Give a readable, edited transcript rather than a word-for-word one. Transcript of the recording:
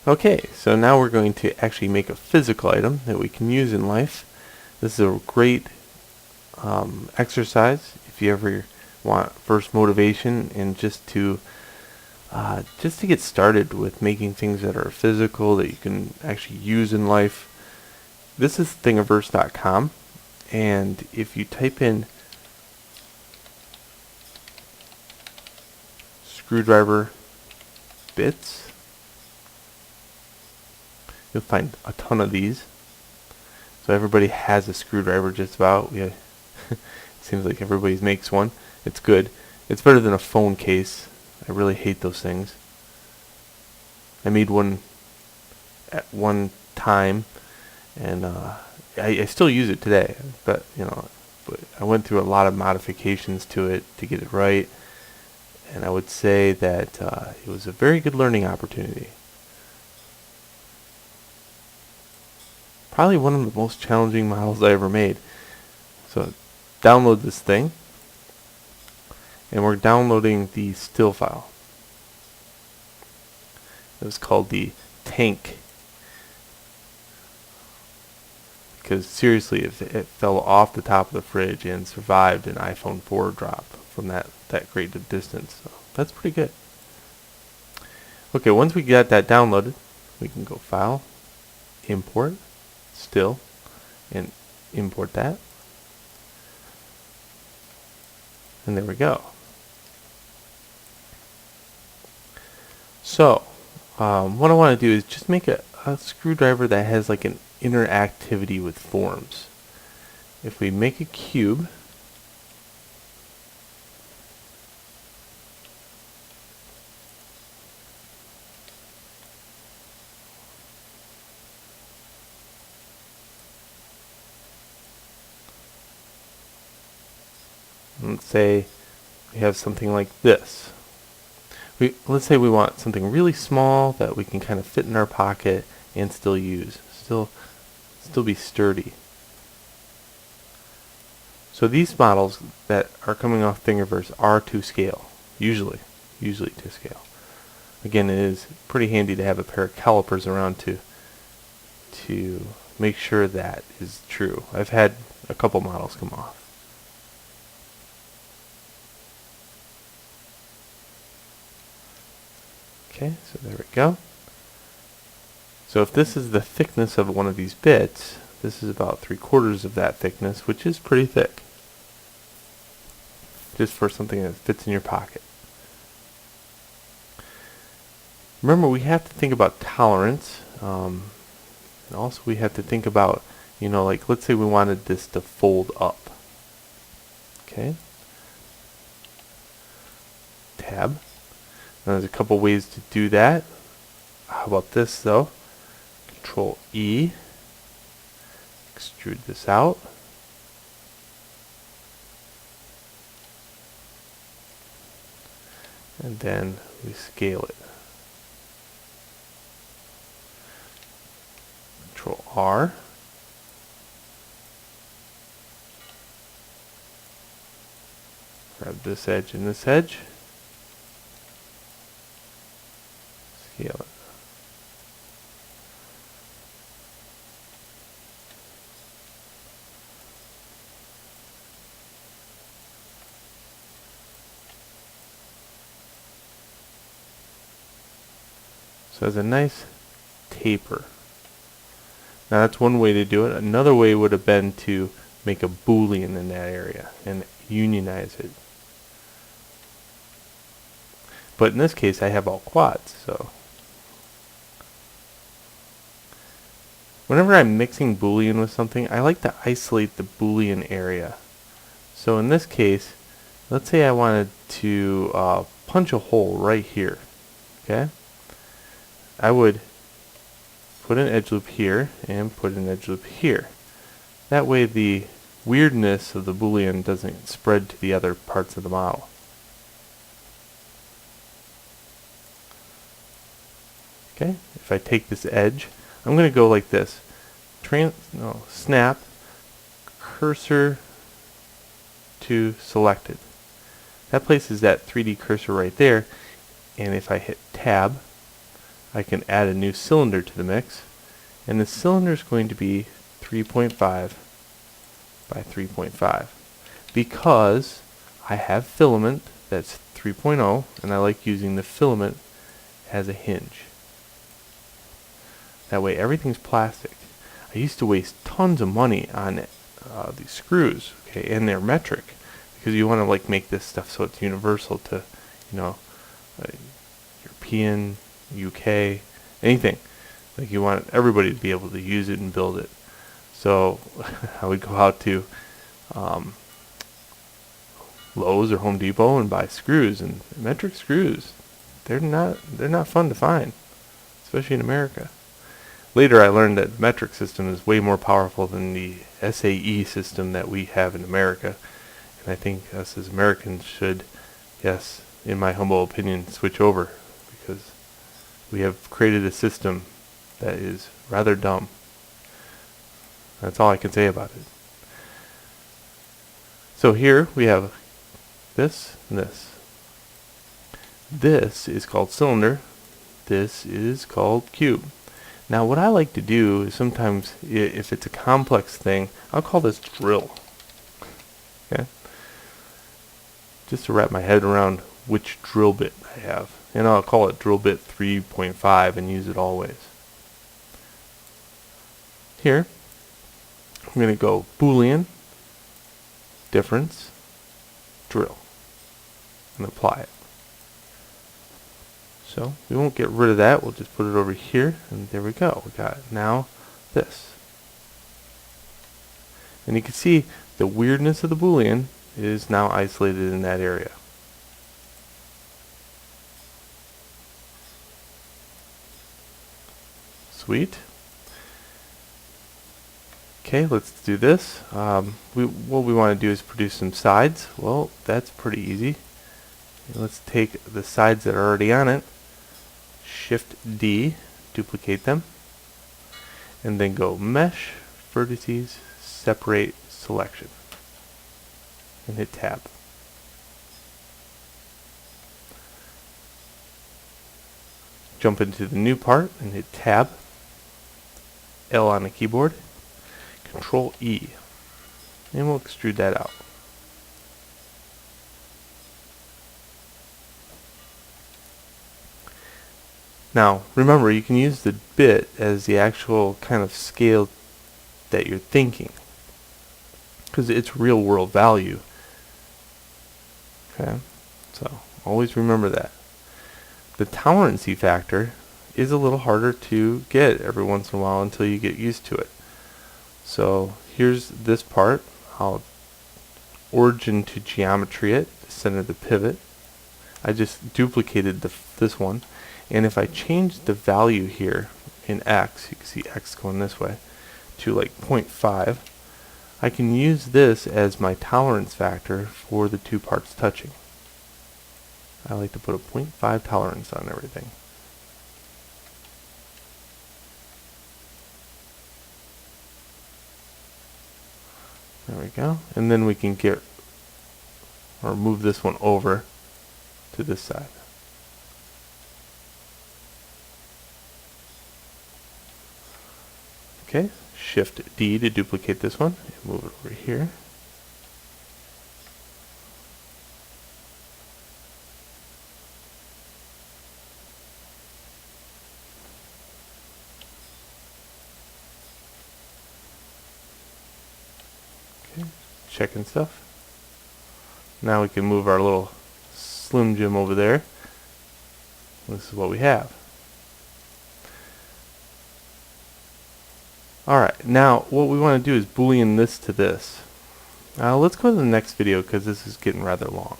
Okay, so now we're going to actually make a physical item that we can use in life. This is a great exercise if you ever want first motivation and just to get started with making things that are physical that you can actually use in life. This is Thingiverse.com, and if you type in screwdriver bits, you'll find a ton of these. So everybody has a screwdriver just about. It seems like everybody makes one. It's good. It's better than a phone case. I really hate those things. I made one at one time, and I still use it today. But I went through a lot of modifications to it to get it right, and I would say that it was a very good learning opportunity. Probably one of the most challenging models I ever made. So download this thing, and we're downloading the still file. It was called the tank, because seriously, if it fell off the top of the fridge and survived an iPhone 4 drop from that great a distance. So that's pretty good. Okay, once we get that downloaded, we can go File, Import, Still, and import that. And there we go. So, what I want to do is just make a screwdriver that has like an interactivity with forms. If we make a cube, let's say we have something like this. Let's say we want something really small that we can kind of fit in our pocket and still use, still be sturdy. So these models that are coming off Thingiverse are to scale, usually to scale. Again, it is pretty handy to have a pair of calipers around to make sure that is true. I've had a couple models come off. Okay, so there we go. So if this is the thickness of one of these bits, this is about 3/4 of that thickness, which is pretty thick. Just for something that fits in your pocket. Remember, we have to think about tolerance. And also we have to think about, like let's say we wanted this to fold up. Okay. Tab. Now there's a couple ways to do that. How about this though? Control E. Extrude this out. And then we scale it. Control R. Grab this edge and this edge. Scale it. So it's a nice taper. Now that's one way to do it. Another way would have been to make a boolean in that area and unionize it. But in this case I have all quads, so whenever I'm mixing boolean with something, I like to isolate the boolean area. So in this case, let's say I wanted to punch a hole right here. Okay? I would put an edge loop here and put an edge loop here. That way the weirdness of the boolean doesn't spread to the other parts of the model. Okay, if I take this edge, I'm going to go like this. Snap, cursor to selected. That places that 3D cursor right there, and if I hit tab, I can add a new cylinder to the mix, and the cylinder is going to be 3.5 by 3.5 because I have filament that's 3.0 and I like using the filament as a hinge. That way everything's plastic. I used to waste tons of money on these screws, okay, and they're metric, because you want to like make this stuff so it's universal to, you know, European, UK, anything. Like you want everybody to be able to use it and build it. So I would go out to Lowe's or Home Depot and buy screws, and metric screws. They're not fun to find, especially in America. Later I learned that the metric system is way more powerful than the SAE system that we have in America. And I think us as Americans should, yes, in my humble opinion, switch over, because we have created a system that is rather dumb. That's all I can say about it. So here we have this and this. This is called cylinder. This is called cube. Now what I like to do is sometimes, if it's a complex thing, I'll call this drill. Okay? Just to wrap my head around which drill bit I have. And I'll call it drill bit 3.5 and use it always. Here, I'm going to go Boolean, difference, drill, and apply it. So we won't get rid of that, we'll just put it over here, and there we go. We got now this. And you can see the weirdness of the Boolean is now isolated in that area. Sweet. Okay, let's do this. What we want to do is produce some sides. Well, that's pretty easy. Let's take the sides that are already on it, Shift D, duplicate them, and then go Mesh, Vertices, Separate, Selection, and hit Tab. Jump into the new part and hit Tab, L on the keyboard, Control E, and we'll extrude that out. Now, remember, you can use the bit as the actual kind of scale that you're thinking, because it's real world value. Okay, so always remember that. The tolerancy factor is a little harder to get every once in a while until you get used to it. So here's this part. I'll origin to geometry it, center the pivot. I just duplicated this one. And if I change the value here in X, you can see X going this way, to like 0.5, I can use this as my tolerance factor for the two parts touching. I like to put a 0.5 tolerance on everything. There we go. And then we can get, or move this one over to this side. Okay, Shift D to duplicate this one and move it over here. Okay, checking stuff. Now we can move our little Slim Jim over there. This is what we have. Alright, now what we want to do is Boolean this to this. Let's go to the next video because this is getting rather long.